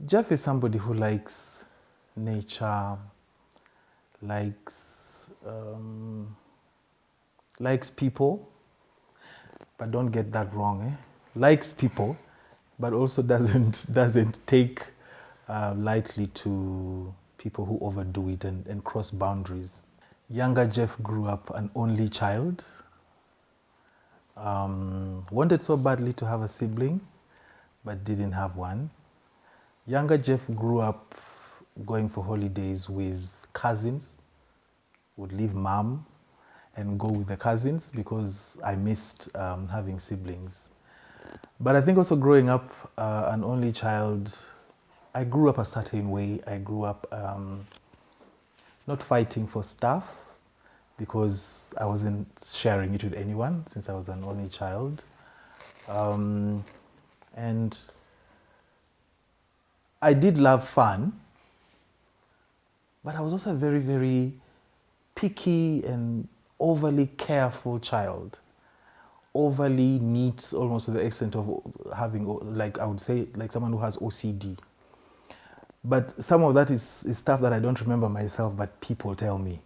Jeff is somebody who likes nature, likes likes people, but don't get that wrong. Likes people, but also doesn't take lightly to people who overdo it and cross boundaries. Younger Jeff grew up an only child. Wanted so badly to have a sibling, but didn't have one. Younger Jeff grew up going for holidays with cousins, would leave mom and go with the cousins because I missed having siblings. But I think also growing up an only child, I grew up a certain way. I grew up not fighting for stuff because I wasn't sharing it with anyone since I was an only child. And I did love fun, but I was also a very, very picky and overly careful child. Overly neat, almost to the extent of having, like I would say, like someone who has OCD. But some of that is stuff that I don't remember myself, but people tell me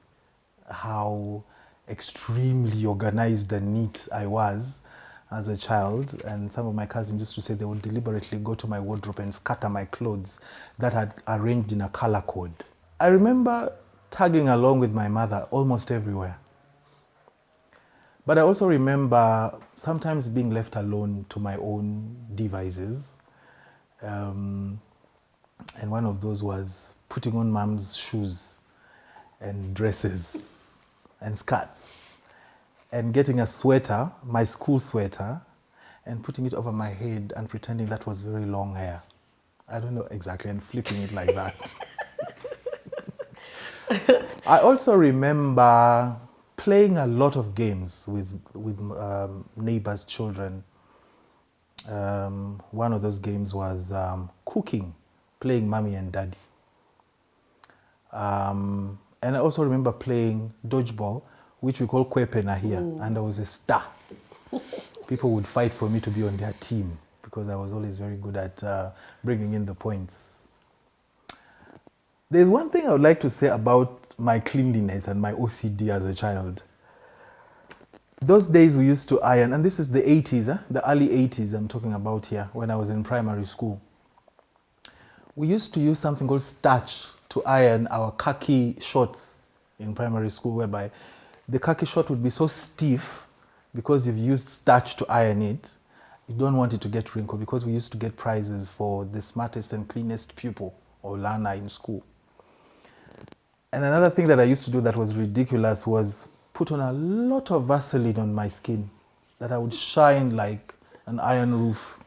how extremely organized and neat I was as a child. And some of my cousins used to say they would deliberately go to my wardrobe and scatter my clothes that had arranged in a color code. I remember tagging along with my mother almost everywhere. But I also remember sometimes being left alone to my own devices. And one of those was putting on mom's shoes and dresses and skirts and getting a sweater, my school sweater, and putting it over my head and pretending that was very long hair. I don't know exactly, and flipping it like that. I also remember playing a lot of games with neighbors' children. One of those games was cooking, playing mommy and daddy. And I also remember playing dodgeball, which we call kwepena here, and I was a star. People would fight for me to be on their team because I was always very good at bringing in the points. There's one thing I would like to say about my cleanliness and my OCD as a child. Those days we used to iron, and this is the 80s, the early 80s I'm talking about here, when I was in primary school. We used to use something called starch to iron our khaki shorts in primary school, whereby the khaki short would be so stiff because you've used starch to iron it. You don't want it to get wrinkled, because we used to get prizes for the smartest and cleanest pupil or learner in school. And another thing that I used to do that was ridiculous was put on a lot of Vaseline on my skin, that I would shine like an iron roof.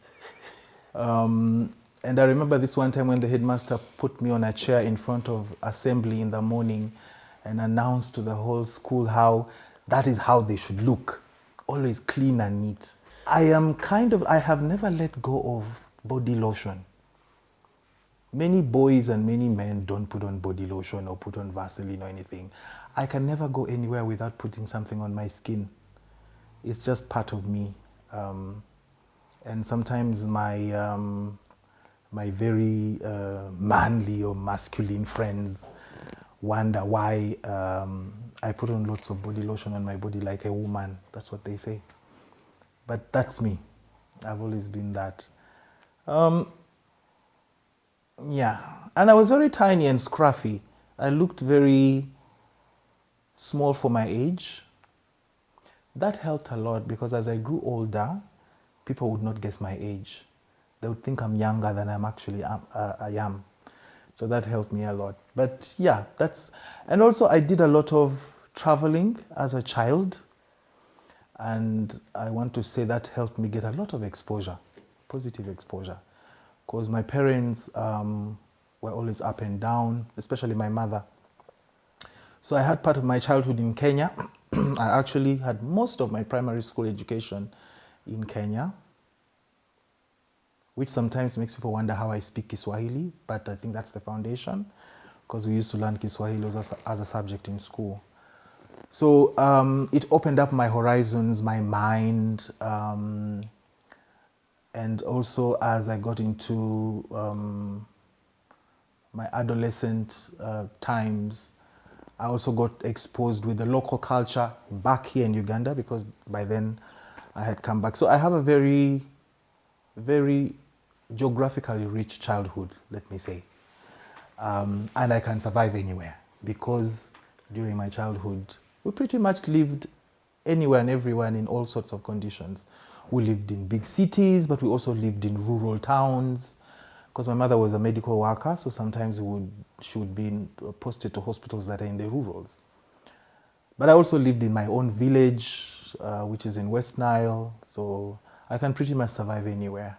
And I remember this one time when the headmaster put me on a chair in front of assembly in the morning and announced to the whole school how that is how they should look, always clean and neat. I have never let go of body lotion. Many boys and many men don't put on body lotion or put on Vaseline or anything. I can never go anywhere without putting something on my skin. It's just part of me. And sometimes my very manly or masculine friends wonder why I put on lots of body lotion on my body like a woman. That's what they say. But that's me. I've always been that. Yeah, and I was very tiny and scruffy. I looked very small for my age. That helped a lot because as I grew older, people would not guess my age. They would think I'm younger than I am. So that helped me a lot. But yeah, and also I did a lot of traveling as a child. And I want to say that helped me get a lot of exposure, positive exposure. Because my parents were always up and down, especially my mother. So I had part of my childhood in Kenya. I actually had most of my primary school education in Kenya, which sometimes makes people wonder how I speak Kiswahili, but I think that's the foundation, because we used to learn Kiswahili as a subject in school. So it opened up my horizons, my mind, and also as I got into my adolescent times. I also got exposed with the local culture back here in Uganda because by then I had come back. So I have a very, very geographically rich childhood, let me say. And I can survive anywhere because during my childhood, we pretty much lived anywhere and everywhere and in all sorts of conditions. We lived in big cities, but we also lived in rural towns because my mother was a medical worker, so sometimes she would be posted to hospitals that are in the rurals. But I also lived in my own village, which is in West Nile, so I can pretty much survive anywhere.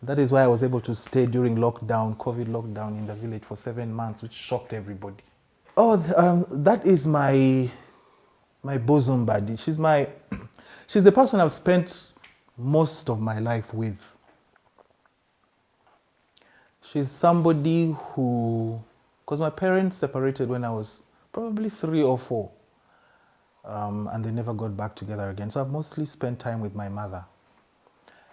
That is why I was able to stay during lockdown, COVID lockdown in the village for 7 months, which shocked everybody. Oh, that is my bosom buddy. She's the person I've spent most of my life with. She's somebody who, because my parents separated when I was probably 3 or 4, and they never got back together again. So I've mostly spent time with my mother.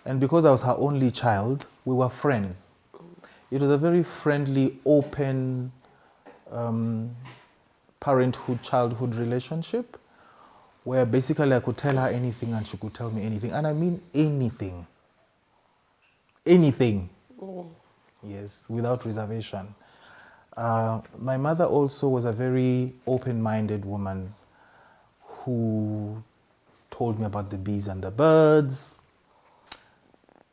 And because I was her only child, we were friends. It was a very friendly, open parenthood-childhood relationship where basically I could tell her anything and she could tell me anything. And I mean anything. Anything. Oh. Yes, without reservation. My mother also was a very open-minded woman who told me about the bees and the birds,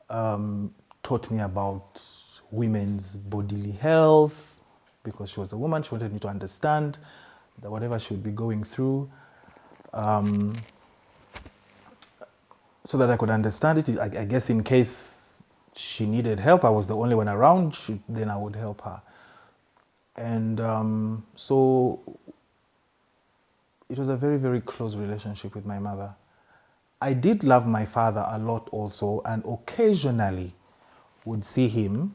taught me about women's bodily health, because she was a woman. She wanted me to understand that whatever she would be going through, so that I could understand it. I guess in case she needed help, I was the only one around, then I would help her. And so it was a very, very close relationship with my mother. I did love my father a lot also, and occasionally would see him,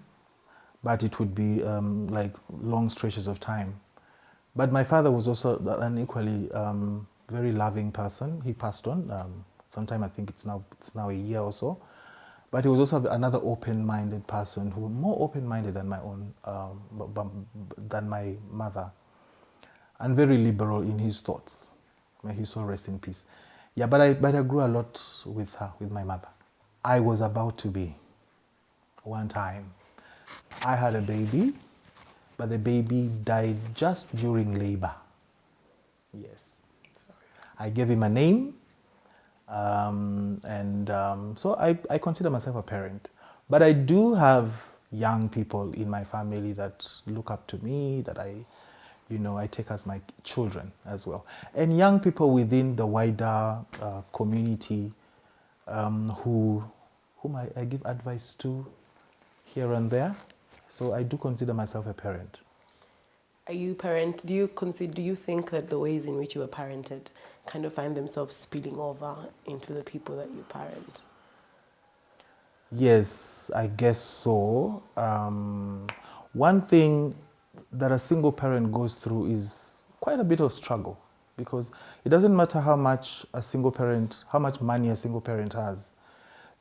but it would be like long stretches of time. But my father was also an equally very loving person. He passed on sometime, I think it's now a year or so. But he was also another open-minded person, who more open-minded than my own, than my mother, and very liberal in his thoughts. May his soul rest in peace. Yeah, but I grew a lot with her, with my mother. I was about to be one time. I had a baby, but the baby died just during labor. Yes. I gave him a name, so I consider myself a parent. But I do have young people in my family that look up to me, that I take as my children as well. And young people within the wider community whom I give advice to here and there. So I do consider myself a parent. Are you parent? Do you think that the ways in which you were parented kind of find themselves spilling over into the people that you parent? Yes, I guess so. One thing that a single parent goes through is quite a bit of struggle, because it doesn't matter how much money a single parent has.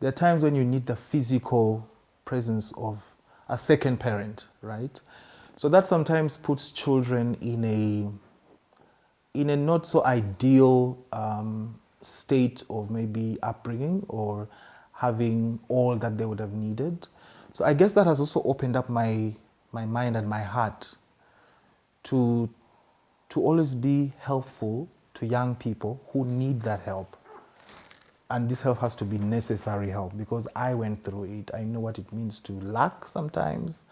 There are times when you need the physical presence of a second parent, right? So that sometimes puts children in a not so ideal state of maybe upbringing or having all that they would have needed. So I guess that has also opened up my mind and my heart to always be helpful to young people who need that help. And this help has to be necessary help, because I went through it. I know what it means to lack sometimes.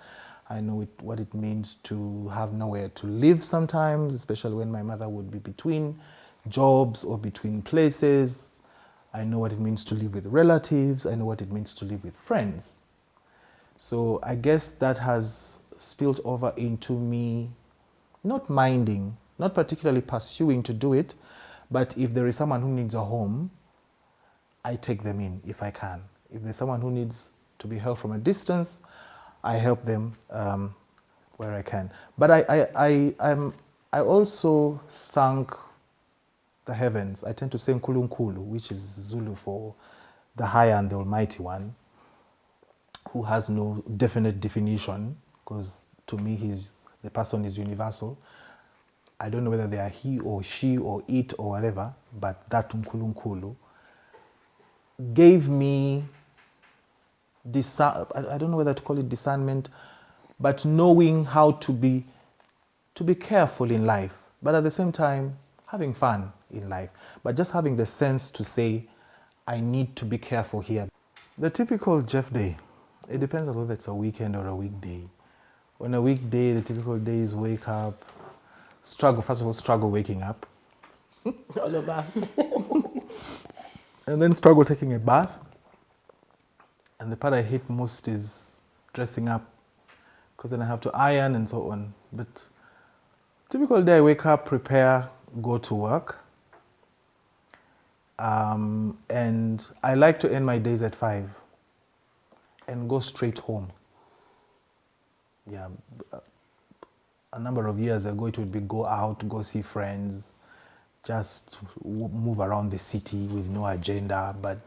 I know what it means to have nowhere to live sometimes, especially when my mother would be between jobs or between places. I know what it means to live with relatives. I know what it means to live with friends. So I guess that has spilled over into me not minding, not particularly pursuing to do it, but if there is someone who needs a home, I take them in if I can. If there's someone who needs to be helped from a distance, I help them where I can. But I also thank the heavens. I tend to say Nkulunkulu, which is Zulu for the higher and the almighty one, who has no definite definition, because to me, the person is universal. I don't know whether they are he or she or it or whatever, but that Nkulunkulu gave me I don't know whether to call it discernment, but knowing how to be careful in life, but at the same time having fun in life, but just having the sense to say, I need to be careful here. The typical Jeff day, it depends on whether it's a weekend or a weekday. On a weekday, the typical day is wake up, struggle waking up. All of us. And then struggle taking a bath. And the part I hate most is dressing up, because then I have to iron and so on. But typical day, I wake up, prepare, go to work. And I like to end my days at 5 and go straight home. Yeah, a number of years ago, it would be go out, go see friends, just move around the city with no agenda. But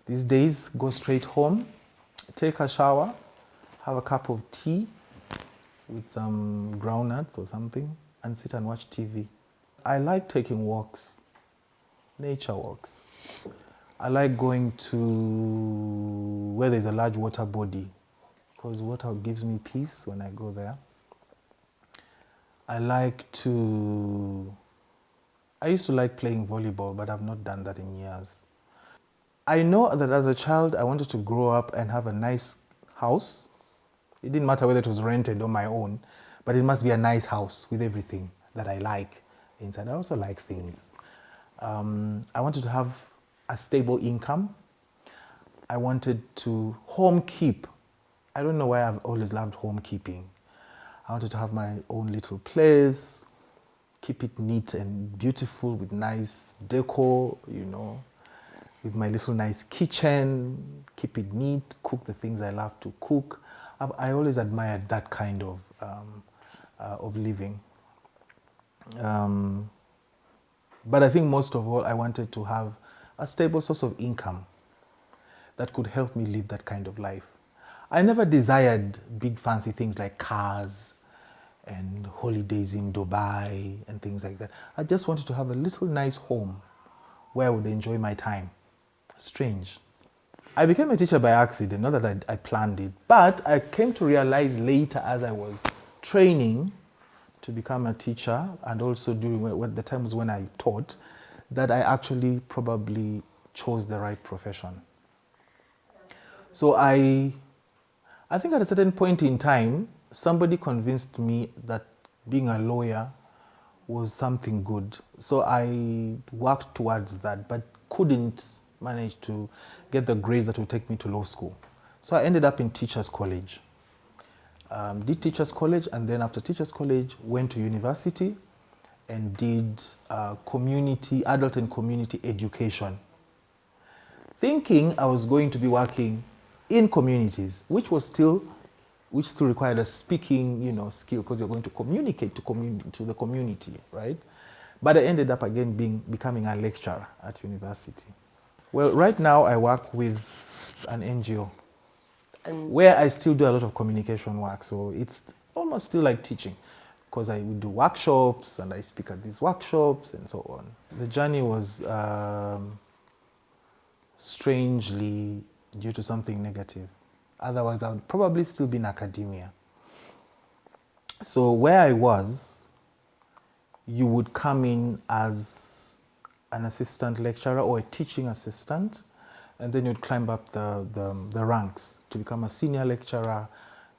these days, go straight home, take a shower, have a cup of tea with some groundnuts or something, and sit and watch TV. I like taking walks, nature walks. I like going to where there's a large water body, because water gives me peace when I go there. I used to like playing volleyball, but I've not done that in years. I know that as a child, I wanted to grow up and have a nice house. It didn't matter whether it was rented or my own, but it must be a nice house with everything that I like inside. I also like things. I wanted to have a stable income. I wanted to home keep. I don't know why I've always loved home keeping. I wanted to have my own little place, keep it neat and beautiful with nice decor, with my little nice kitchen, keep it neat, cook the things I love to cook. I always admired that kind of living. But I think most of all, I wanted to have a stable source of income that could help me live that kind of life. I never desired big fancy things like cars and holidays in Dubai and things like that. I just wanted to have a little nice home where I would enjoy my time. Strange. I became a teacher by accident, not that I planned it, but I came to realize later as I was training to become a teacher, and also during the times when I taught, that I actually probably chose the right profession. So I think at a certain point in time, somebody convinced me that being a lawyer was something good. So I worked towards that, but couldn't manage to get the grades that would take me to law school. So I ended up in teachers college. Did teachers college, and then after teachers college, went to university and did adult and community education, thinking I was going to be working in communities, which still required a speaking, skill, because you're going to communicate to the community, right? But I ended up again becoming a lecturer at university. Well, right now I work with an NGO where I still do a lot of communication work. So it's almost still like teaching, because I would do workshops and I speak at these workshops and so on. The journey was strangely due to something negative. Otherwise, I would probably still be in academia. So where I was, you would come in as an assistant lecturer or a teaching assistant, and then you'd climb up the ranks to become a senior lecturer,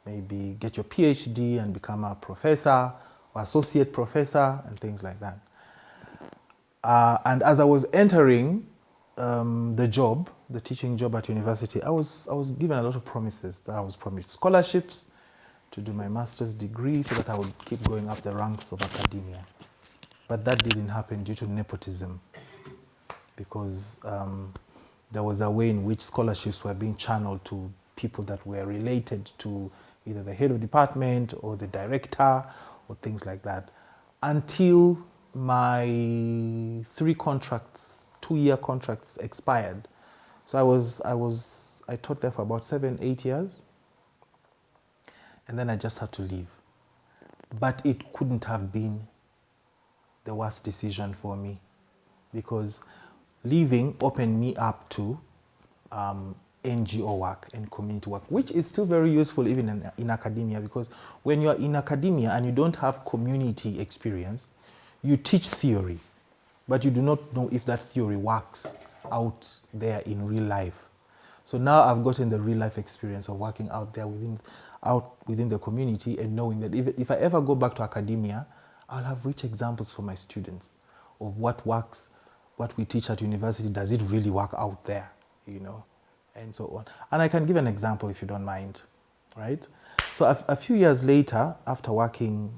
maybe get your PhD and become a professor or associate professor and things like that. And as I was entering the teaching job at university, I was given a lot of promises. That I was promised scholarships to do my master's degree so that I would keep going up the ranks of academia. But that didn't happen due to nepotism, because there was a way in which scholarships were being channeled to people that were related to either the head of department or the director or things like that, until my 2-year contracts expired. So I taught there for about 7-8 years. and then I just had to leave. But it couldn't have been the worst decision for me, because leaving opened me up to NGO work and community work, which is still very useful even in academia, because when you're in academia and you don't have community experience, you teach theory, but you do not know if that theory works out there in real life. So now I've gotten the real life experience of working out there within the community, and knowing that if I ever go back to academia, I'll have rich examples for my students of what works, what we teach at university, does it really work out there, you know, and so on. And I can give an example if you don't mind, right? So a few years later, after working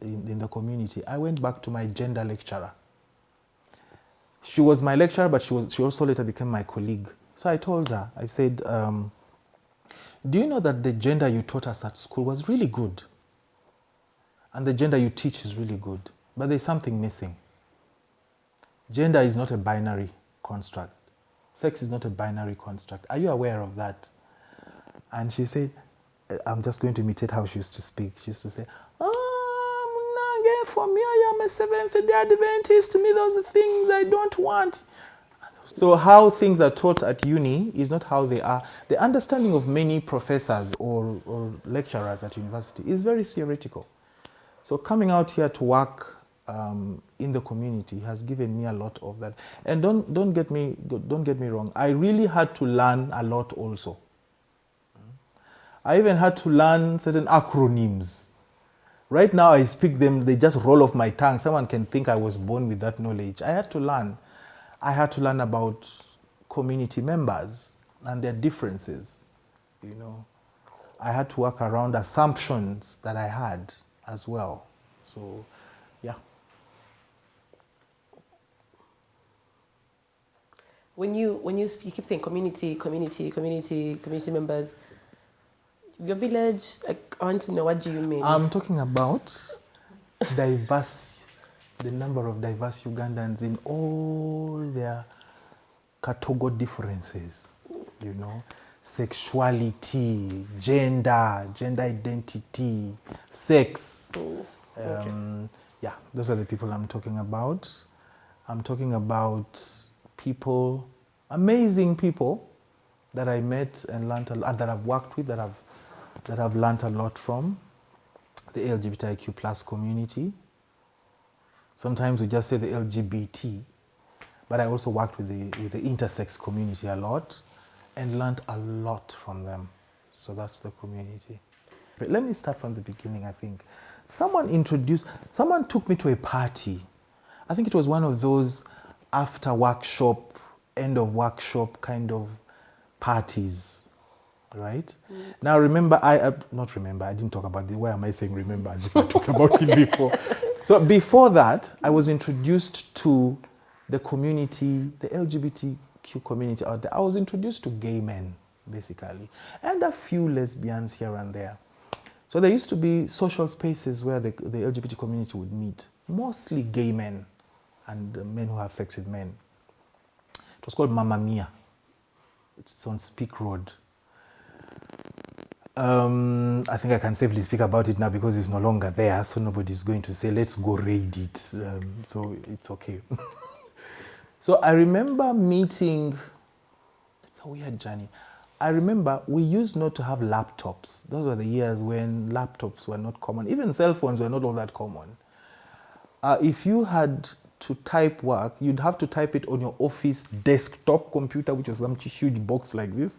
in the community, I went back to my gender lecturer. She was my lecturer, but she also later became my colleague. So I told her, I said, do you know that the gender you taught us at school was really good? And the gender you teach is really good, but there's something missing. Gender is not a binary construct. Sex is not a binary construct. Are you aware of that? And she said, I'm just going to imitate how she used to speak. She used to say, for me, I am a Seventh-day Adventist. To me, those are things I don't want. So how things are taught at uni is not how they are. The understanding of many professors or lecturers at university is very theoretical. So coming out here to work in the community has given me a lot of that. And don't get me wrong. I really had to learn a lot also. I even had to learn certain acronyms. Right now I speak them, they just roll off my tongue. Someone can think I was born with that knowledge. I had to learn. I had to learn about community members and their differences, you know. I had to work around assumptions that I had as well. So, yeah. When you speak, you keep saying community members. Your village, I want to know, what do you mean? I'm talking about the number of diverse Ugandans in all their category differences, you know, sexuality, gender identity, sex. Okay. Yeah, those are the people I'm talking about. I'm talking about people, amazing people that I met and learned a lot, that I've worked with, that I've learned a lot from. The LGBTQ plus community. Sometimes we just say the LGBT, but I also worked with the intersex community a lot and learned a lot from them. So that's the community. But let me start from the beginning, I think. Someone took me to a party. I think it was one of those after workshop, end of workshop kind of parties, right? Now remember, I didn't talk about why am I saying remember as if I talked about it before. So before that, I was introduced to the community, the LGBTQ community out there. I was introduced to gay men, basically, and a few lesbians here and there. So there used to be social spaces where the LGBT community would meet, mostly gay men and men who have sex with men. It was called Mamma Mia. It's on Speak Road. I think I can safely speak about it now because it's no longer there, so nobody's going to say, let's go raid it. So it's okay. So I remember meeting, it's a weird journey. I remember we used not to have laptops. Those were the years when laptops were not common. Even cell phones were not all that common. If you had to type work, you'd have to type it on your office desktop computer, which was some huge box like this.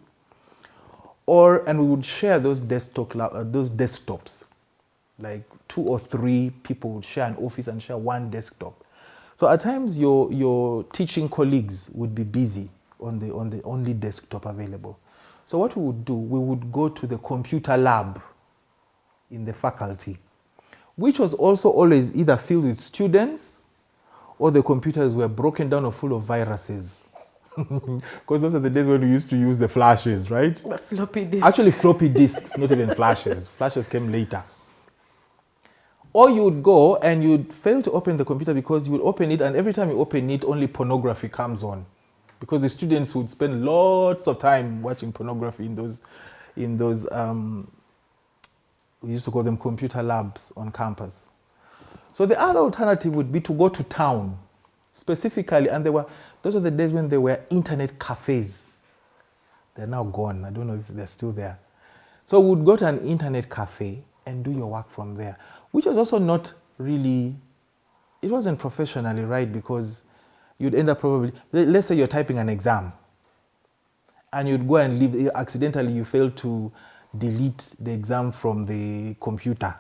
And we would share those desktops. Like 2 or 3 people would share an office and share one desktop. So at times your teaching colleagues would be busy on the only desktop available. So what we would do, we would go to the computer lab in the faculty, which was also always either filled with students or the computers were broken down or full of viruses. Because those are the days when we used to use the flashes, right? The floppy disk. Actually, floppy disks, not even flashes. Flashes came later. Or you would go and you'd fail to open the computer because you would open it, and every time you open it, only pornography comes on. Because the students would spend lots of time watching pornography in those We used to call them computer labs on campus. So the other alternative would be to go to town, specifically, and those were the days when there were internet cafes. They're now gone. I don't know if they're still there. So we'd go to an internet cafe and do your work from there, which was also not really, it wasn't professionally right, because you'd end up probably, let's say you're typing an exam and you'd go and leave, accidentally you fail to delete the exam from the computer.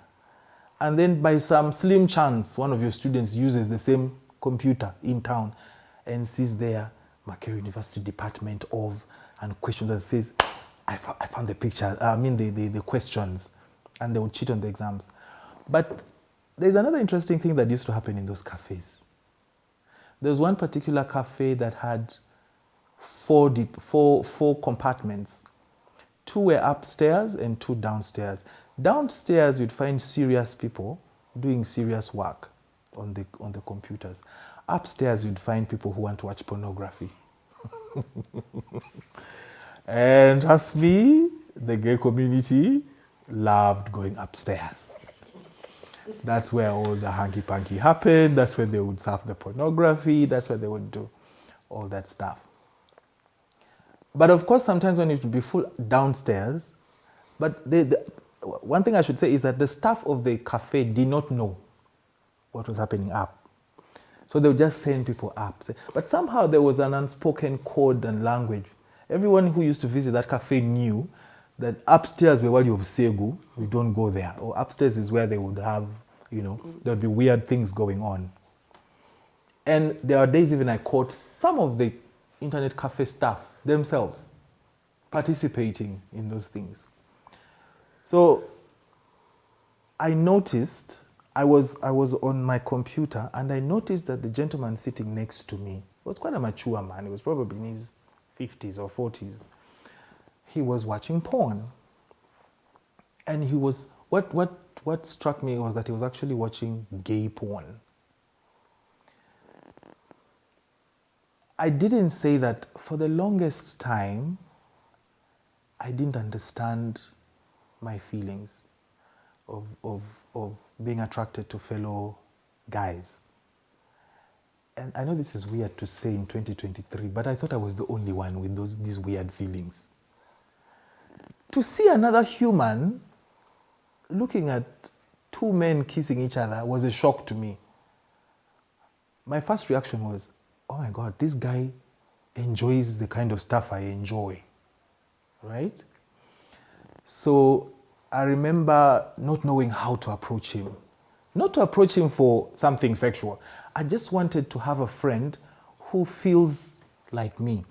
And then by some slim chance, one of your students uses the same computer in town and sees there, Makerere University Department of, and questions, and says, I found the picture, the questions, and they would cheat on the exams. But there's another interesting thing that used to happen in those cafes. There's one particular cafe that had four compartments. 2 were upstairs and 2 downstairs. Downstairs, you'd find serious people doing serious work on the computers. Upstairs, you'd find people who want to watch pornography. And trust me, the gay community loved going upstairs. That's where all the hanky-panky happened. That's where they would surf the pornography. That's where they would do all that stuff. But of course, sometimes when it would be full downstairs, but one thing I should say is that the staff of the cafe did not know what was happening up. So they would just send people up. But somehow there was an unspoken code and language. Everyone who used to visit that cafe knew that upstairs were where you obsegu, you don't go there. Or upstairs is where they would have, there would be weird things going on. And there are days even I caught some of the internet cafe staff themselves participating in those things. So I noticed, I was on my computer, and I noticed that the gentleman sitting next to me was quite a mature man. He was probably in his 50s or 40s. He was watching porn. And he was, what struck me was that he was actually watching gay porn. I didn't say that for the longest time, I didn't understand my feelings of being attracted to fellow guys. And I know this is weird to say in 2023, but I thought I was the only one with these weird feelings. To see another human looking at 2 men kissing each other was a shock to me. My first reaction was, oh my God, this guy enjoys the kind of stuff I enjoy, right? So I remember not knowing how to approach him. Not to approach him for something sexual. I just wanted to have a friend who feels like me.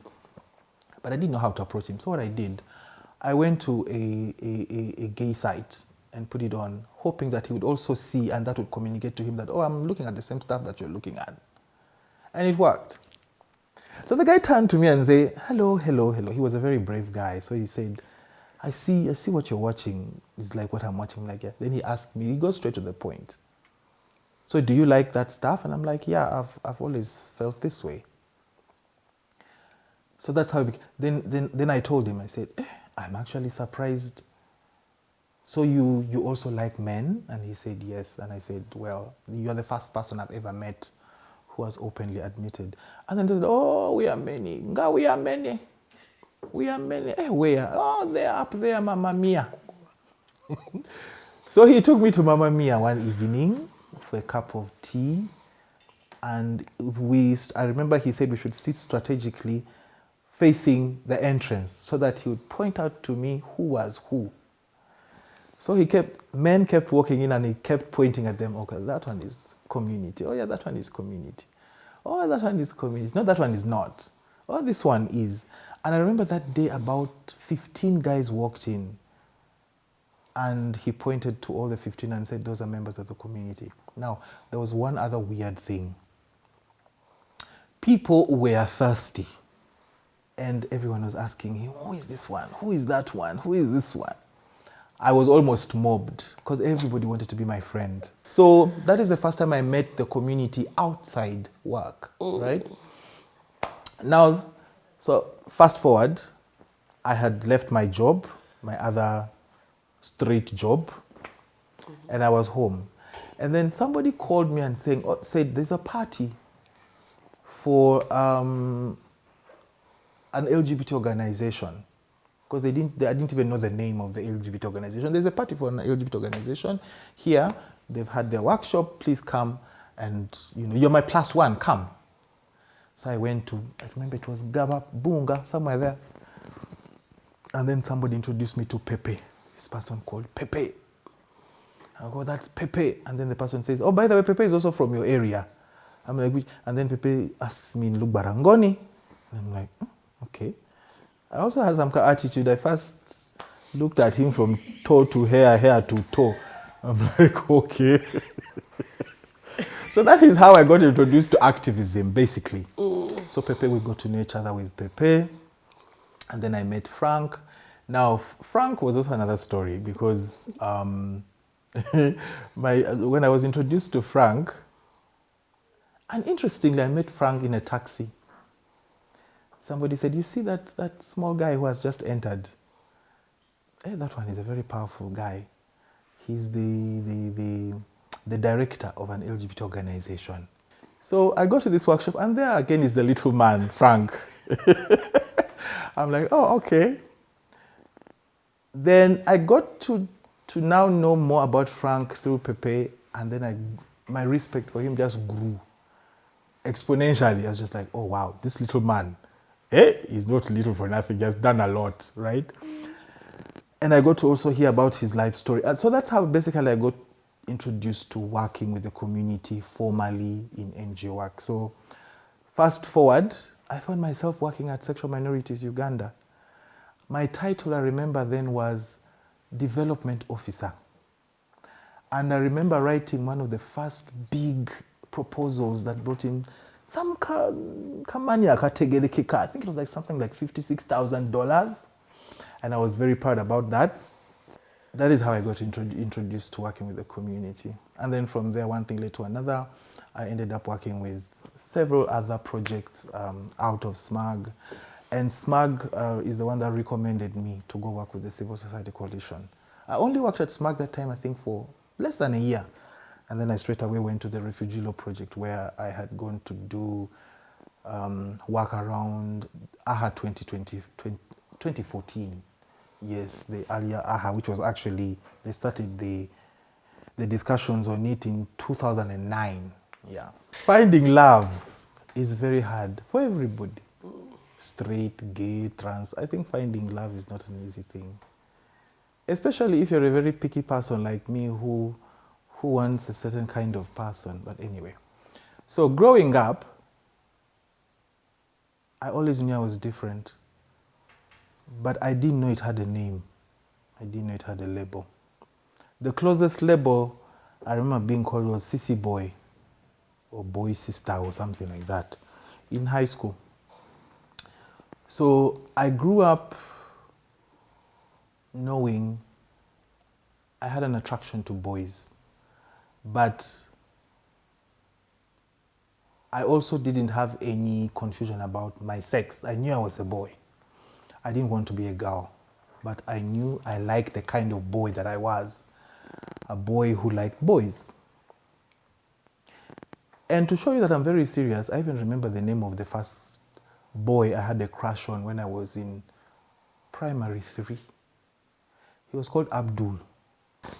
But I didn't know how to approach him. So what I did, I went to a gay site and put it on, hoping that he would also see, and that would communicate to him that, oh, I'm looking at the same stuff that you're looking at. And it worked. So the guy turned to me and said, hello, hello, hello. He was a very brave guy. So he said, I see what you're watching. It's like what I'm watching. Like, yeah. Then he asked me, he goes straight to the point. So do you like that stuff? And I'm like, yeah, I've always felt this way. So that's how it became. Then I told him, I said, I'm actually surprised. So you also like men? And he said, yes. And I said, well, you're the first person I've ever met who has openly admitted. And then he said, oh, we are many. Nga, we are many. We are many. Where? Oh, they're up there, Mama Mia. So he took me to Mama Mia one evening for a cup of tea. And I remember he said we should sit strategically facing the entrance so that he would point out to me who was who. So men kept walking in and he kept pointing at them. Okay, that one is community. Oh yeah, that one is community. Oh, that one is community. No, that one is not. Oh, this one is. And I remember that day about 15 guys walked in and he pointed to all the 15 and said, those are members of the community. Now, there was one other weird thing. People were thirsty and everyone was asking him, who is this one? Who is that one? Who is this one? I was almost mobbed because everybody wanted to be my friend. So that is the first time I met the community outside work, right? Now, so fast forward, I had left my job, my other straight job, and I was home. And then somebody called me and said there's a party for an LGBT organization. Because I didn't even know the name of the LGBT organization. There's a party for an LGBT organization here. They've had their workshop. Please come, and you're my plus one. Come. So I went to, I remember it was Gaba Bunga, somewhere there. And then somebody introduced me to Pepe. This person called Pepe. I go, that's Pepe. And then the person says, oh, by the way, Pepe is also from your area. I'm like, which? And then Pepe asks me in Lubarangoni. And I'm like, okay. I also had some kind of attitude. I first looked at him from toe to hair, hair to toe. I'm like, okay. So that is how I got introduced to activism, basically. So Pepe, we got to know each other with Pepe. And then I met Frank. Now, Frank was also another story because when I was introduced to Frank, and interestingly, I met Frank in a taxi. Somebody said, you see that small guy who has just entered? Hey, that one is a very powerful guy. He's the director of an LGBT organization. So I go to this workshop, and there again is the little man, Frank. I'm like, oh, okay. Then I got to now know more about Frank through Pepe, and then my respect for him just grew exponentially. I was just like, oh, wow, this little man, he's not little for nothing, he has done a lot, right? And I got to also hear about his life story. And so that's how basically I got introduced to working with the community formally in NGO work. So fast forward, I found myself working at Sexual Minorities Uganda. My title, I remember then, was Development Officer. And I remember writing one of the first big proposals that brought in some kamani akategelekeka. I think it was like something like $56,000. And I was very proud about that. That is how I got introduced to working with the community. And then from there, one thing led to another. I ended up working with several other projects out of SMAG. And SMAG is the one that recommended me to go work with the Civil Society Coalition. I only worked at SMAG that time, I think, for less than a year. And then I straight away went to the Refugee Law Project, where I had gone to do work around AHA 2014. Yes, the earlier AHA, which was actually, they started the discussions on it in 2009. Yeah. Finding love is very hard for everybody. Straight, gay, trans. I think finding love is not an easy thing. Especially if you're a very picky person like me who wants a certain kind of person. But anyway. So growing up, I always knew I was different. But I didn't know it had a name. I didn't know it had a label. The closest label I remember being called was Sissy Boy, or Boy Sister, or something like that, in high school. So I grew up knowing I had an attraction to boys, but I also didn't have any confusion about my sex. I knew I was a boy. I didn't want to be a girl, but I knew I liked the kind of boy that I was, a boy who liked boys. And to show you that I'm very serious, I even remember the name of the first boy I had a crush on when I was in primary 3. He was called Abdul.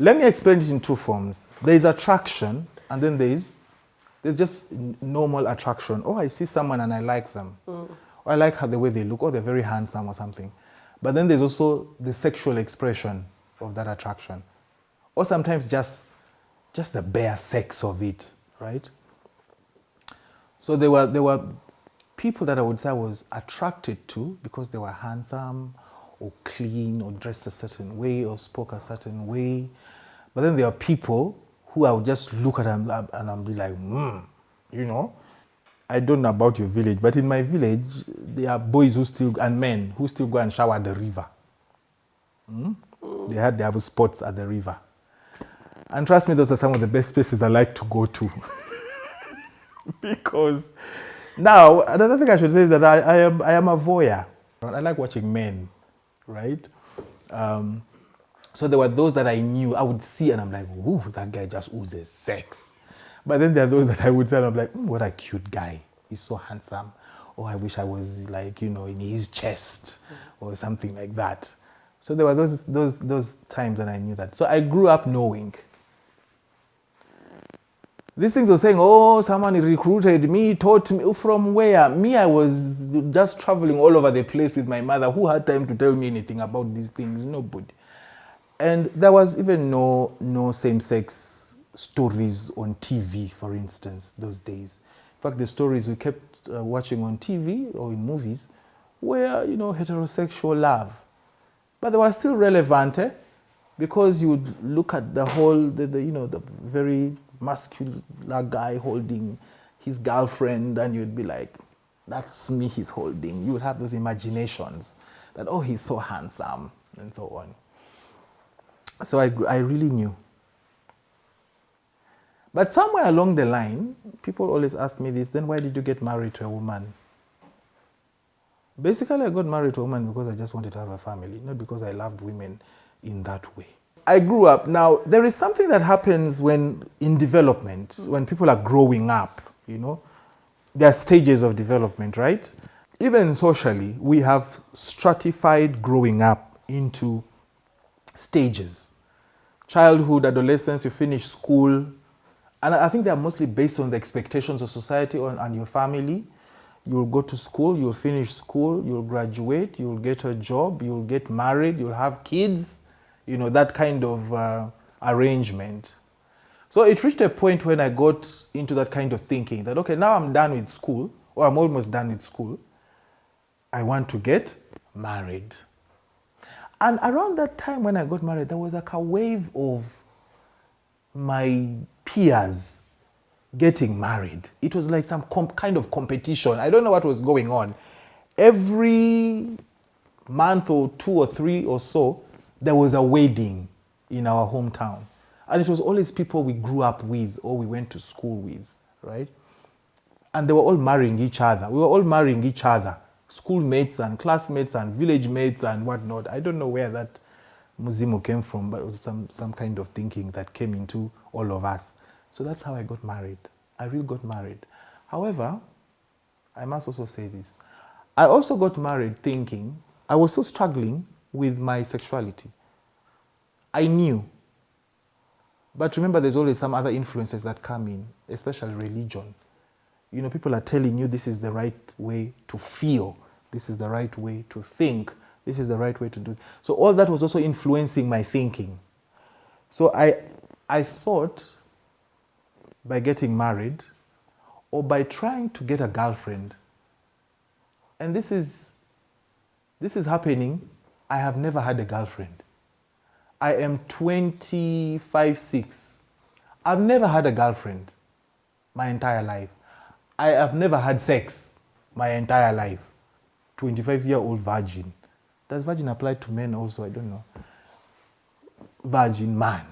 Let me explain it in two forms. There is attraction, and then there's just normal attraction. Oh, I see someone and I like them. Or I like the way they look, or they're very handsome or something. But then there's also the sexual expression of that attraction. Or sometimes just the bare sex of it, right? So there were people that I would say I was attracted to because they were handsome or clean or dressed a certain way or spoke a certain way. But then there are people who I would just look at and I'll be like, I don't know about your village, but in my village, there are boys and men who still go and shower at the river. They have spots at the river. And trust me, those are some of the best places I like to go to. Because now, another thing I should say is that I am a voyeur. I like watching men, right? So there were those that I knew, I would see and I'm like, ooh, that guy just oozes sex. But then there's those that I would say, and I'm like, what a cute guy. He's so handsome. Or I wish I was like, in his chest or something like that. So there were those times when I knew that. So I grew up knowing. These things were saying, oh, someone recruited me, taught me. From where? Me, I was just traveling all over the place with my mother. Who had time to tell me anything about these things? Nobody. And there was even no same-sex stories on TV, for instance, those days. In fact, the stories we kept watching on TV or in movies were, heterosexual love. But they were still relevant, because you would look at the whole, the very muscular guy holding his girlfriend, and you'd be like, that's me he's holding. You would have those imaginations that, oh, he's so handsome, and so on. So I really knew. But somewhere along the line, people always ask me this, then why did you get married to a woman? Basically, I got married to a woman because I just wanted to have a family, not because I loved women in that way. I grew up. Now, there is something that happens in development, when people are growing up, there are stages of development, right? Even socially, we have stratified growing up into stages. Childhood, adolescence, you finish school. And I think they are mostly based on the expectations of society and your family. You'll go to school, you'll finish school, you'll graduate, you'll get a job, you'll get married, you'll have kids, that kind of arrangement. So it reached a point when I got into that kind of thinking that, okay, now I'm done with school, or I'm almost done with school. I want to get married. And around that time when I got married, there was like a wave of my peers getting married. It was like some kind of competition. I don't know what was going on. Every month or 2 or 3 or so, there was a wedding in our hometown. And it was always people we grew up with or we went to school with, right? And they were all marrying each other. We were all marrying each other. Schoolmates and classmates and village mates and whatnot. I don't know where that muzimu came from, but it was some kind of thinking that came into all of us. So that's how I got married. I really got married. However, I must also say this. I also got married thinking, I was still struggling with my sexuality. I knew. But remember, there's always some other influences that come in, especially religion. People are telling you this is the right way to feel. This is the right way to think. This is the right way to do it. So all that was also influencing my thinking. So I thought by getting married or by trying to get a girlfriend, and this is happening, I have never had a girlfriend. I am 25-6. I've never had a girlfriend my entire life. I have never had sex my entire life. 25-year-old virgin. Does virgin apply to men also? I don't know. Virgin man.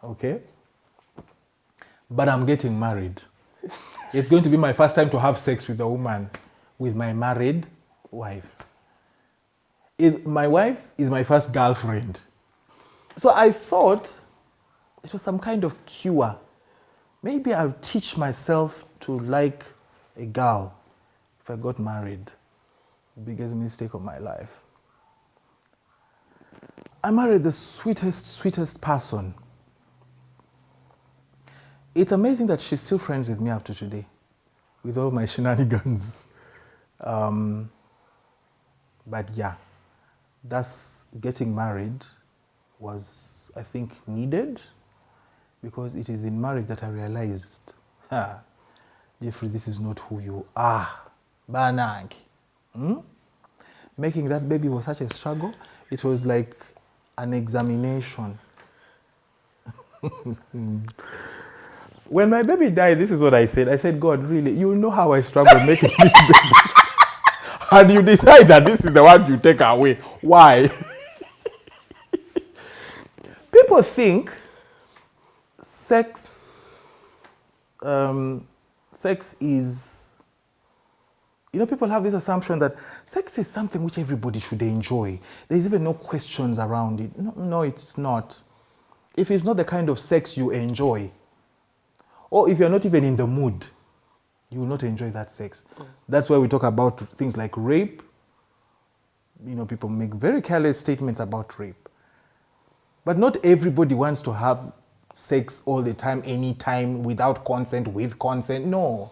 Okay? But I'm getting married. It's going to be my first time to have sex with a woman, with my married wife. My wife is my first girlfriend. So I thought it was some kind of cure. Maybe I'll teach myself to like a girl if I got married. Biggest mistake of my life. I married the sweetest person. It's amazing that she's still friends with me after today, with all my shenanigans. But yeah, that's getting married was, I think, needed, because it is in marriage that I realized, Geoffrey, this is not who you are. Banang. Making that baby was such a struggle. It was like an examination. When my baby died, this is what I said. I said, God, really, you know how I struggle making this baby. And you decide that this is the one you take away. Why? People think sex is You know, people have this assumption that sex is something which everybody should enjoy. There's even no questions around it. No, it's not. If it's not the kind of sex you enjoy, or if you're not even in the mood, you will not enjoy that sex. That's why we talk about things like rape. You know, people make very careless statements about rape. But not everybody wants to have sex all the time, anytime, without consent, with consent. No.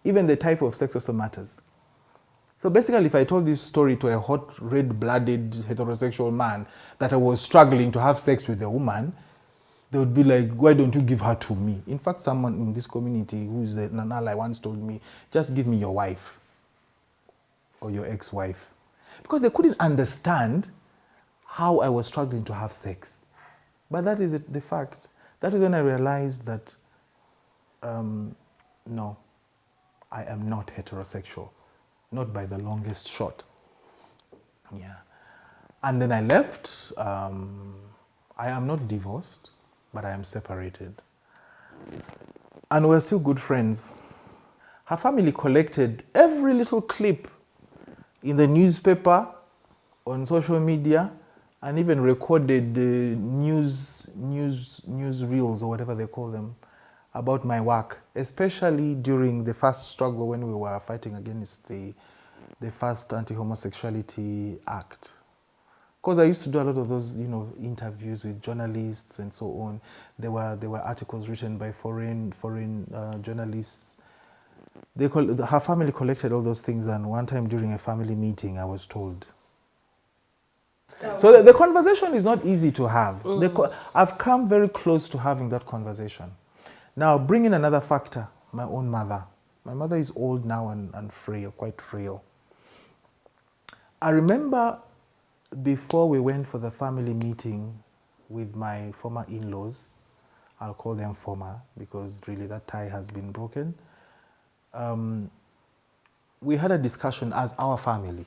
Even the type of sex also matters. So basically, if I told this story to a hot, red-blooded heterosexual man that I was struggling to have sex with a woman, they would be like, why don't you give her to me? In fact, someone in this community who's an ally once told me, just give me your wife or your ex-wife. Because they couldn't understand how I was struggling to have sex. But that is the fact. That is when I realized that, no, I am not heterosexual. Not by the longest shot. Yeah. And then I left. I am not divorced, but I am separated. And we're still good friends. Her family collected every little clip in the newspaper, on social media, and even recorded the news reels or whatever they call them about my work, especially during the first struggle when we were fighting against the first Anti-Homosexuality Act. Because I used to do a lot of those, interviews with journalists and so on. There were articles written by foreign journalists. Her family collected all those things, and one time during a family meeting, I was told. So the conversation is not easy to have. I've come very close to having that conversation. Now, bring in another factor, my own mother. My mother is old now and frail, quite frail. I remember before we went for the family meeting with my former in-laws, I'll call them former because really that tie has been broken. We had a discussion as our family,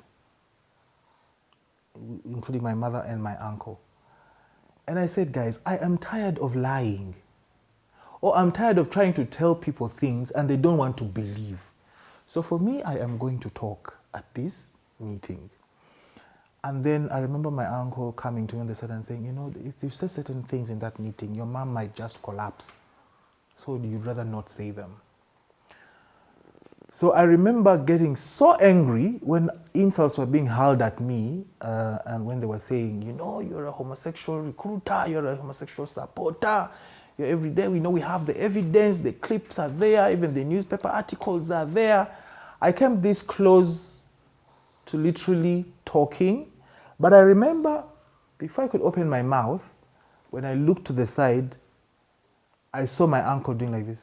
including my mother and my uncle. And I said, guys, I am tired of lying. Or I'm tired of trying to tell people things and they don't want to believe. So for me, I am going to talk at this meeting. And then I remember my uncle coming to me on the side and saying, if you say certain things in that meeting, your mom might just collapse. So you'd rather not say them. So I remember getting so angry when insults were being hurled at me and when they were saying, you're a homosexual recruiter, you're a homosexual supporter. Every day we know we have the evidence, the clips are there, even the newspaper articles are there. I came this close to literally talking, but I remember before I could open my mouth, when I looked to the side, I saw my uncle doing like this,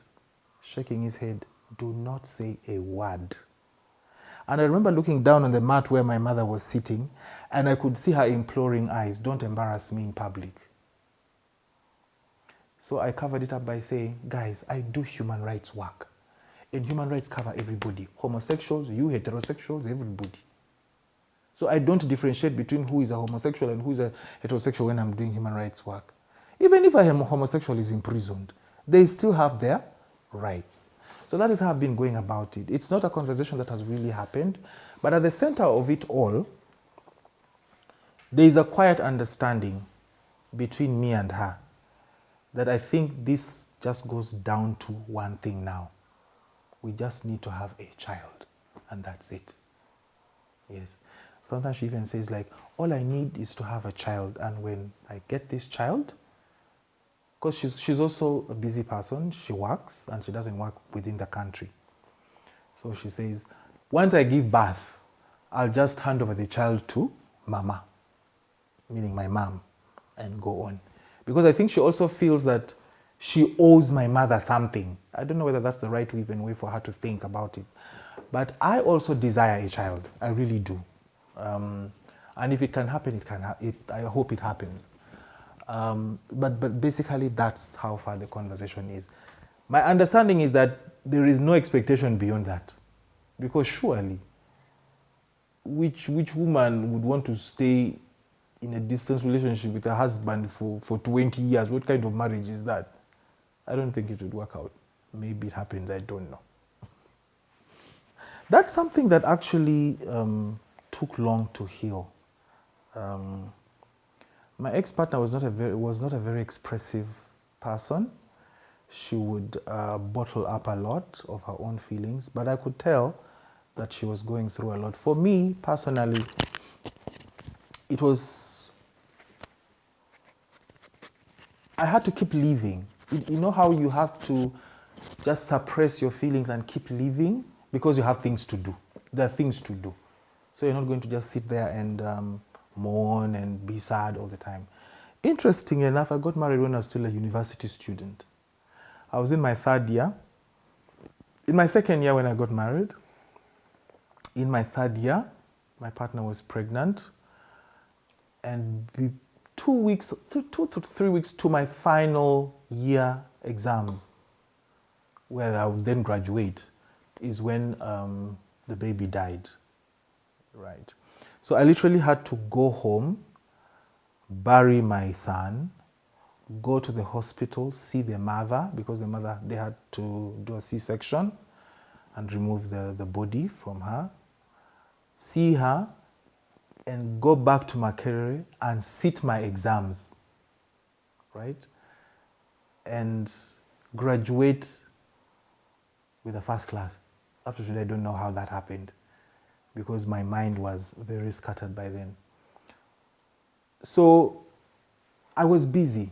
shaking his head, do not say a word. And I remember looking down on the mat where my mother was sitting, and I could see her imploring eyes, don't embarrass me in public. So I covered it up by saying, guys, I do human rights work. And human rights cover everybody. Homosexuals, you heterosexuals, everybody. So I don't differentiate between who is a homosexual and who is a heterosexual when I'm doing human rights work. Even if a homosexual is imprisoned, they still have their rights. So that is how I've been going about it. It's not a conversation that has really happened, but at the center of it all, there is a quiet understanding between me and her that I think this just goes down to one thing now. We just need to have a child, and that's it. Yes. Sometimes she even says like, all I need is to have a child, and when I get this child, because she's also a busy person, she works, and she doesn't work within the country. So she says, once I give birth, I'll just hand over the child to mama, meaning my mom, and go on. Because I think she also feels that she owes my mother something. I don't know whether that's the right way for her to think about it. But I also desire a child. I really do. And if it can happen, it can. I hope it happens. But basically, that's how far the conversation is. My understanding is that there is no expectation beyond that. Because surely, which woman would want to stay in a distance relationship with her husband for 20 years? What kind of marriage is that? I don't think it would work out. Maybe it happens, I don't know. That's something that actually took long to heal. My ex-partner was not a very expressive person. She would bottle up a lot of her own feelings, but I could tell that she was going through a lot. For me personally, it was, I had to keep living. You know how you have to just suppress your feelings and keep living because you have things to do. There are things to do. So you're not going to just sit there and mourn and be sad all the time. Interestingly enough, I got married when I was still a university student. I was in my third year. In my second year when I got married, in my third year, my partner was pregnant. And 2 to 3 weeks to my final year exams, where I would then graduate, is when the baby died, right? So I literally had to go home, bury my son, go to the hospital, see the mother, because the mother, they had to do a C-section and remove the body from her, see her, and go back to Makerere and sit my exams, right? And graduate with a first class. Up to today, I don't know how that happened because my mind was very scattered by then. So I was busy,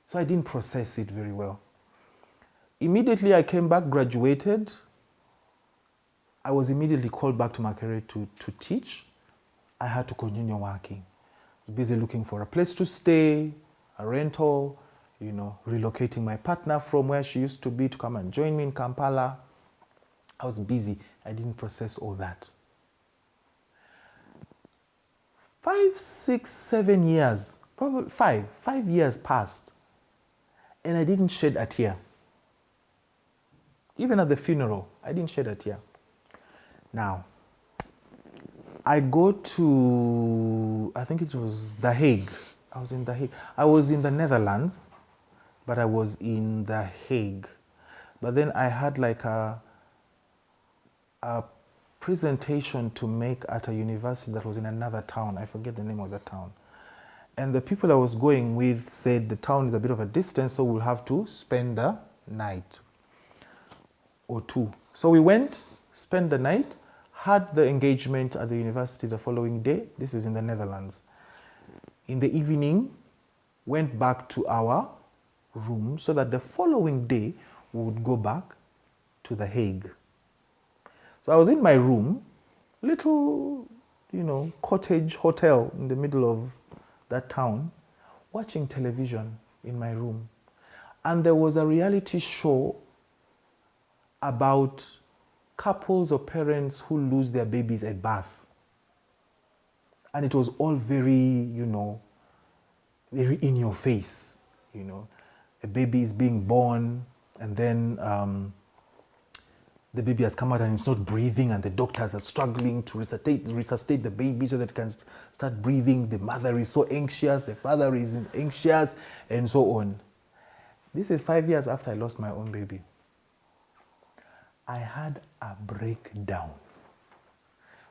so I didn't process it very well. Immediately I came back, graduated. I was immediately called back to Makerere to teach. I had to continue working. Busy looking for a place to stay, a rental, you know, relocating my partner from where she used to be to come and join me in Kampala. I was busy. I didn't process all that. 5, 6, 7 years, probably 5 years passed, and I didn't shed a tear. Even at the funeral, I didn't shed a tear. Now, I go to, I think it was The Hague. I was in The Hague. I was in the Netherlands, but I was in The Hague. But then I had like a presentation to make at a university that was in another town. I forget the name of the town. And the people I was going with said the town is a bit of a distance, so we'll have to spend the night or two. So we went, spent the night, had the engagement at the university the following day. This is in the Netherlands. In the evening, went back to our room so that the following day we would go back to The Hague. So I was in my room, little, you know, cottage hotel in the middle of that town, watching television in my room. And there was a reality show about couples or parents who lose their babies at birth. And it was all very, you know, very in your face, you know. A baby is being born and then the baby has come out and it's not breathing and the doctors are struggling to resuscitate the baby so that it can start breathing. The mother is so anxious, the father is anxious, and so on. This is 5 years after I lost my own baby. I had a breakdown.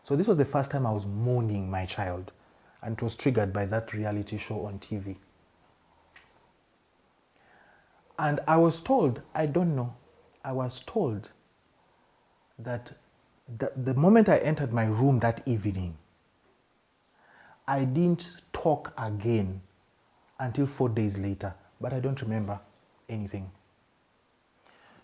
So this was the first time I was mourning my child, and it was triggered by that reality show on TV. And I was told, I don't know, I was told that the moment I entered my room that evening, I didn't talk again until 4 days later, but I don't remember anything.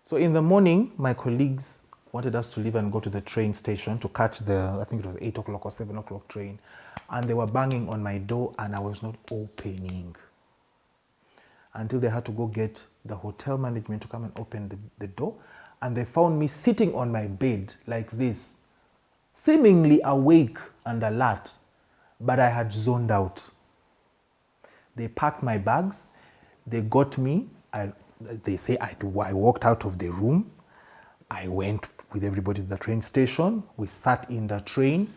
So in the morning, my colleagues wanted us to leave and go to the train station to catch the, I think it was 8 o'clock or 7 o'clock train. And they were banging on my door and I was not opening until they had to go get the hotel management to come and open the door. And they found me sitting on my bed like this, seemingly awake and alert, but I had zoned out. They packed my bags, they got me, they say I walked out of the room. I went with everybody to the train station. We sat in the train,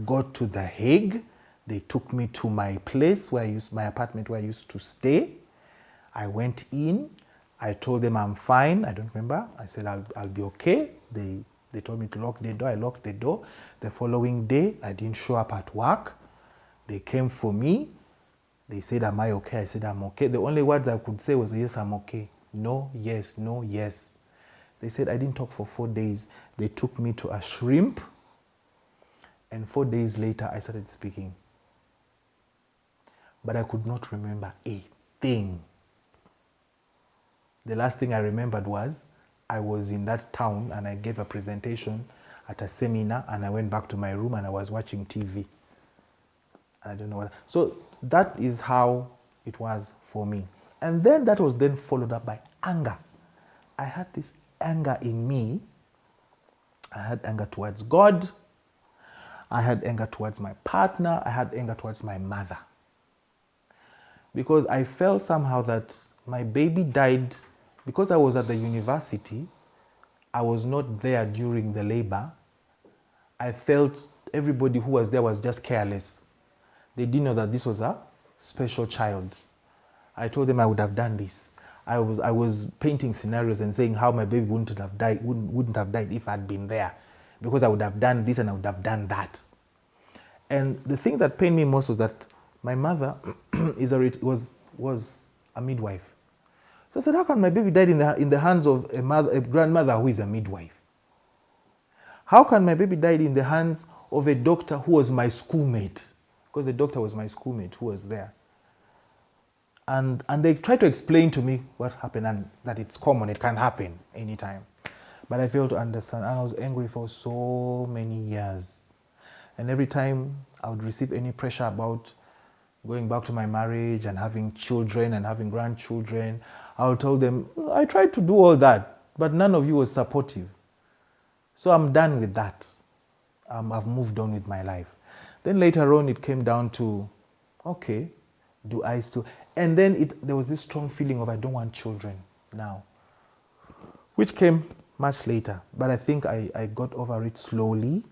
got to The Hague. They took me to my place my apartment where I used to stay. I went in. I told them I'm fine. I don't remember. I said I'll be okay. They They told me to lock the door. I locked the door. The following day, I didn't show up at work. They came for me. They said, am I okay? I said, I'm okay. The only words I could say was, yes, I'm okay. No, yes, no, yes. They said, I didn't talk for 4 days. They took me to a shrimp. And 4 days later, I started speaking. But I could not remember a thing. The last thing I remembered was I was in that town and I gave a presentation at a seminar and I went back to my room and I was watching TV. I don't know what. So that is how it was for me. And then that was then followed up by anger. I had this anger in me. I had anger towards God. I had anger towards my partner. I had anger towards my mother. Because I felt somehow that my baby died because I was at the university. I was not there during the labor. I felt everybody who was there was just careless. They didn't know that this was a special child. I told them I would have done this. I was painting scenarios and saying how my baby wouldn't have died if I'd been there, because I would have done this and I would have done that. And the thing that pained me most was that my mother was a midwife. So I said, how can my baby die in the hands of a grandmother who is a midwife? How can my baby die in the hands of a doctor who was my schoolmate? Because the doctor was my schoolmate who was there. And they tried to explain to me what happened and that it's common, it can happen anytime. But I failed to understand, and I was angry for so many years. And every time I would receive any pressure about going back to my marriage and having children and having grandchildren, I would tell them, I tried to do all that, but none of you was supportive. So I'm done with that. I've moved on with my life. Then later on, it came down to, okay, do I still... And then there was this strong feeling of I don't want children now, which came much later. But I think I got over it slowly.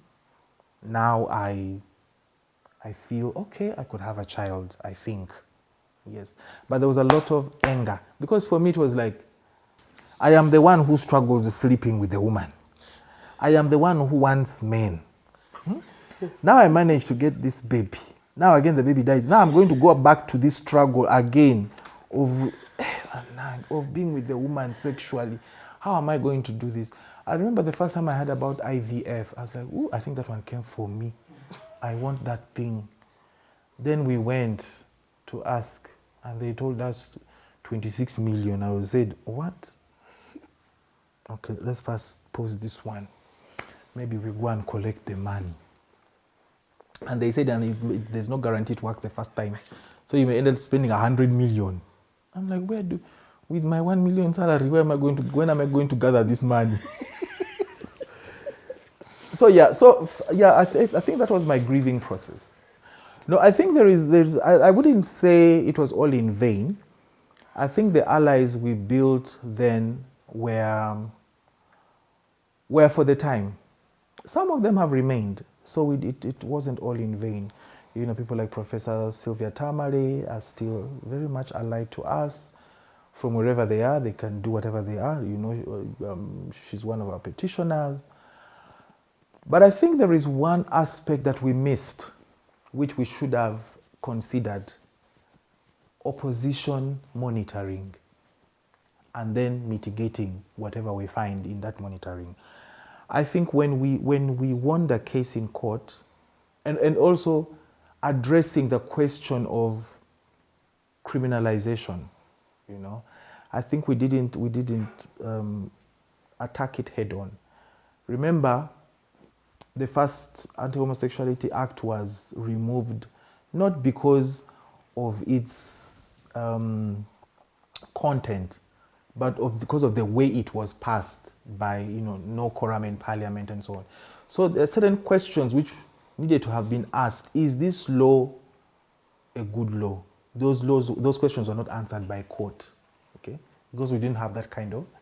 Now I feel, okay, I could have a child, I think. Yes. But there was a lot of anger. Because for me, it was like, I am the one who struggles sleeping with the woman. I am the one who wants men. Now I managed to get this baby. Now again the baby dies. Now I'm going to go back to this struggle again of being with the woman sexually. How am I going to do this? I remember the first time I heard about IVF. I was like, ooh, I think that one came for me. I want that thing. Then we went to ask and they told us 26 million. I said, what? Okay, let's first pause this one. Maybe we go and collect the money. And they said, and there's no guarantee it works the first time. So you may end up spending 100 million. I'm like, with my 1 million salary, when am I going to gather this money? I think that was my grieving process. No, I think I wouldn't say it was all in vain. I think the allies we built then were for the time. Some of them have remained. So it wasn't all in vain. You know, people like Professor Sylvia Tamale are still very much allied to us. From wherever they are, they can do whatever they are. You know, she's one of our petitioners. But I think there is one aspect that we missed, which we should have considered: opposition monitoring, and then mitigating whatever we find in that monitoring. I think when we won the case in court, and also addressing the question of criminalization, you know, I think we didn't attack it head on. Remember, the first Anti-Homosexuality Act was removed not because of its content, but because of the way it was passed by, you know, no quorum in parliament and so on. So there are certain questions which needed to have been asked. Is this law a good law? Those questions were not answered by court, okay? Because we didn't have that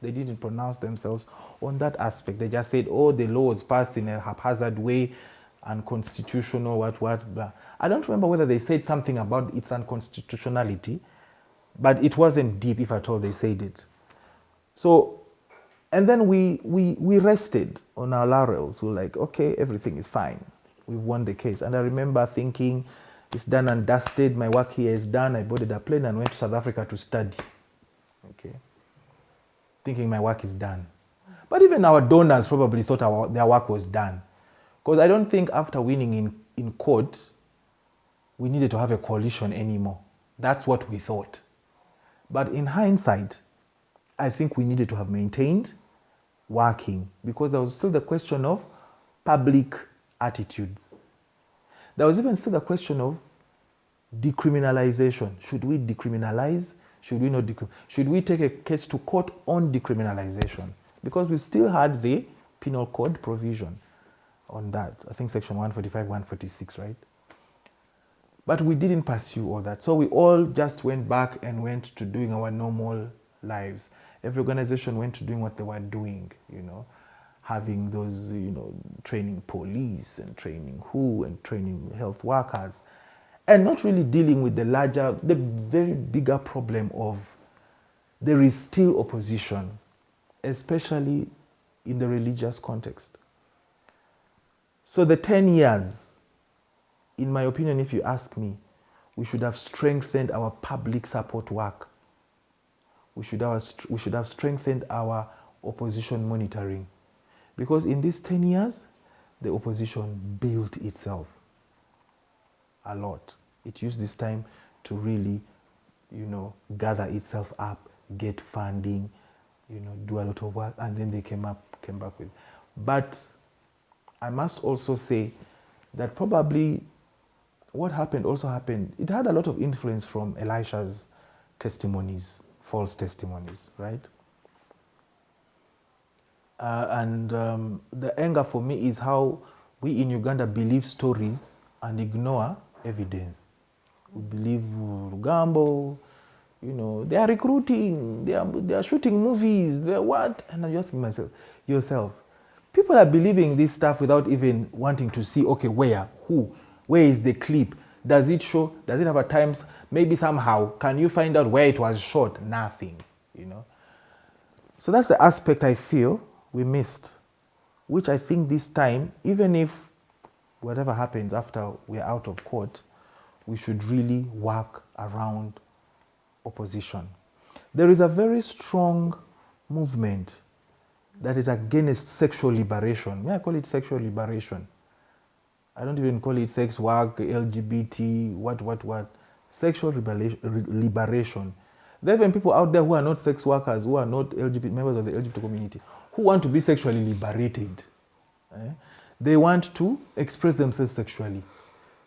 they didn't pronounce themselves on that aspect. They just said, oh, the law was passed in a haphazard way, unconstitutional, blah. I don't remember whether they said something about its unconstitutionality, but it wasn't deep, if at all they said it. So And then we rested on our laurels. We were like, okay, everything is fine. We've won the case. And I remember thinking, it's done and dusted. My work here is done. I boarded a plane and went to South Africa to study. Okay. Thinking my work is done. But even our donors probably thought their work was done. Because I don't think after winning in court, we needed to have a coalition anymore. That's what we thought. But in hindsight, I think we needed to have maintained working, because there was still the question of public attitudes. There was even still the question of decriminalization. Should we decriminalize? Should we not decriminalize? Should we take a case to court on decriminalization? Because we still had the penal code provision on that. I think section 145, 146, right? But we didn't pursue all that. So we all just went back and went to doing our normal lives. Every organization went to doing what they were doing, having those, training police and training and training health workers, and not really dealing with the very bigger problem of there is still opposition, especially in the religious context. So the 10 years, in my opinion, if you ask me, we should have strengthened our public support work. We should have strengthened our opposition monitoring. Because in these 10 years, the opposition built itself a lot. It used this time to really, gather itself up, get funding, do a lot of work, and then they came back with. But I must also say that probably what happened also happened. It had a lot of influence from Elisha's testimonies, false testimonies, right? The anger for me is how we in Uganda believe stories and ignore evidence. We believe Rugambo, they are recruiting, they are shooting movies, they're what? And I'm asking yourself, people are believing this stuff without even wanting to see, okay, where is the clip? Does it show? Does it have a times? Maybe somehow, can you find out where it was shot? Nothing, So that's the aspect I feel we missed, which I think this time, even if whatever happens after we're out of court, we should really work around opposition. There is a very strong movement that is against sexual liberation. May I call it sexual liberation? I don't even call it sex work, LGBT, what. Sexual liberation. There are even people out there who are not sex workers, who are not LGBT, members of the LGBT community, who want to be sexually liberated. They want to express themselves sexually.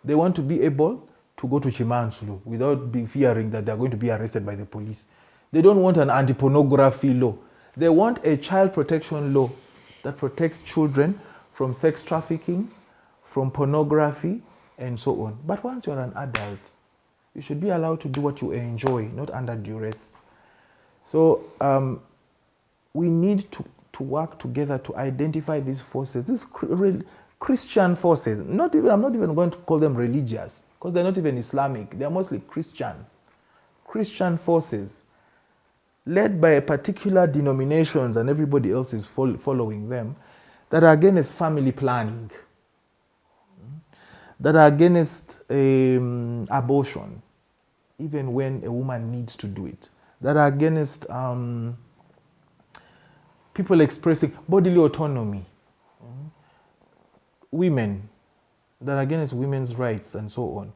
They want to be able to go to Chimansulu without fearing that they're going to be arrested by the police. They don't want an anti-pornography law. They want a child protection law that protects children from sex trafficking, from pornography, and so on. But once you're an adult, you should be allowed to do what you enjoy, not under duress. So we need to work together to identify these forces, these Christian forces. I'm not even going to call them religious, because they're not even Islamic. They're mostly Christian forces, led by particular denominations, and everybody else is following them, that are against family planning, that are against abortion, even when a woman needs to do it, that are against people expressing bodily autonomy, women, that are against women's rights, and so on.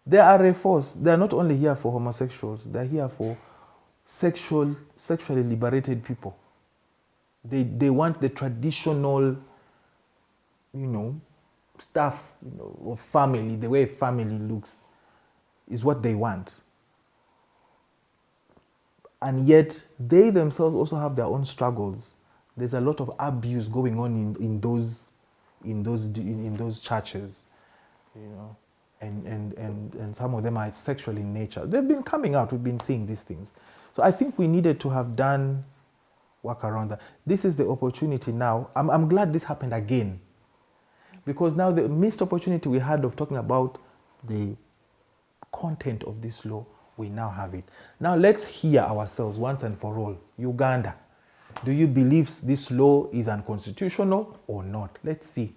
They are a force. They are not only here for homosexuals, they're here for sexually liberated people. They want the traditional, stuff, of family, the way family looks, is what they want. And yet, they themselves also have their own struggles. There's a lot of abuse going on in those churches, and some of them are sexual in nature. They've been coming out. We've been seeing these things. So I think we needed to have done work around that. This is the opportunity now. I'm glad this happened again, because now the missed opportunity we had of talking about the content of this law, we now have it. Now let's hear ourselves once and for all. Uganda, Do you believe this law is unconstitutional or not? Let's see.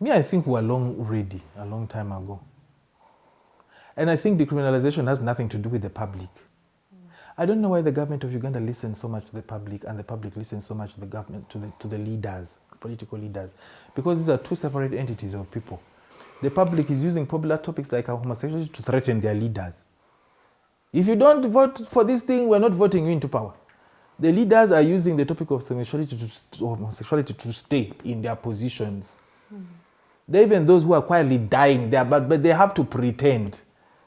Me, I think we're long ready, a long time ago. And I think decriminalization has nothing to do with the public. I don't know why the government of Uganda listens so much to the public and the public listens so much to the government, to the leaders, political leaders, because these are two separate entities of people. The public is using popular topics like homosexuality to threaten their leaders. If you don't vote for this thing, we're not voting you into power. The leaders are using the topic of homosexuality to stay in their positions. There are even those who are quietly dying there, but they have to pretend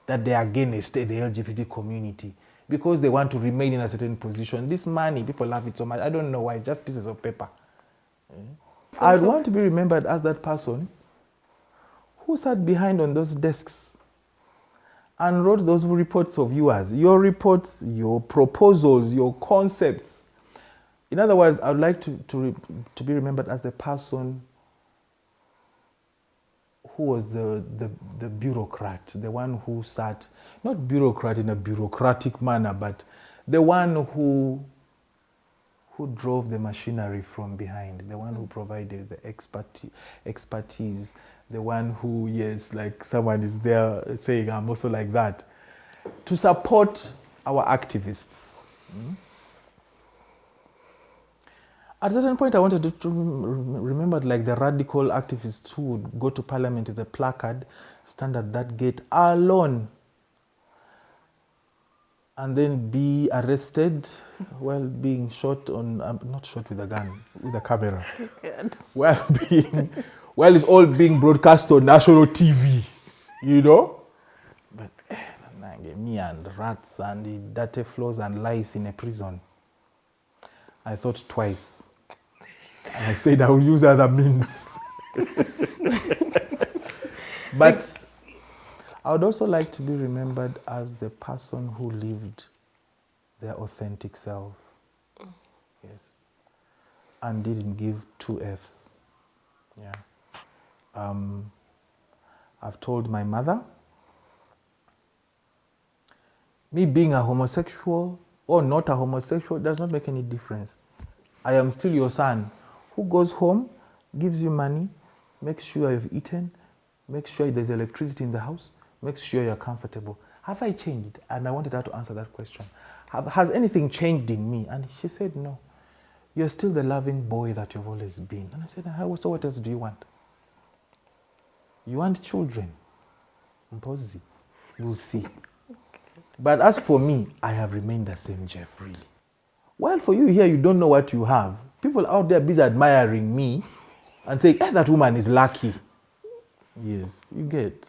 that they are against the LGBT community because they want to remain in a certain position. This money, people love it so much. I don't know why, it's just pieces of paper. I'd want to be remembered as that person who sat behind on those desks and wrote those reports of yours, your reports, your proposals, your concepts. In other words, I would like to be remembered as the person who was the bureaucrat, the one who sat, not bureaucrat in a bureaucratic manner, but the one who drove the machinery from behind, the one who provided the expertise, the one who, yes, like someone is there saying, I'm also like that, to support our activists. At a certain point, I wanted to remember like the radical activists who would go to parliament with a placard, stand at that gate alone, and then be arrested while being shot on, not shot with a gun, with a camera. Good. While it's all being broadcast on national TV, you know? But me and rats and the dirty floors and lies in a prison. I thought twice. And I said I will use other means. But I would also like to be remembered as the person who lived their authentic self. Yes. And didn't give 2 Fs. Yeah. I've told my mother, me being a homosexual or not a homosexual does not make any difference. I am still your son who goes home, gives you money, makes sure you've eaten, makes sure there's electricity in the house, makes sure you're comfortable. Have I changed? And I wanted her to answer that question. Has anything changed in me? And she said, no. You're still the loving boy that you've always been. And I said, so what else do you want? You want children? Mpozi. You'll see. But as for me, I have remained the same Jeff, really. While for you here, you don't know what you have. People out there busy admiring me and saying, that woman is lucky. Yes, you get.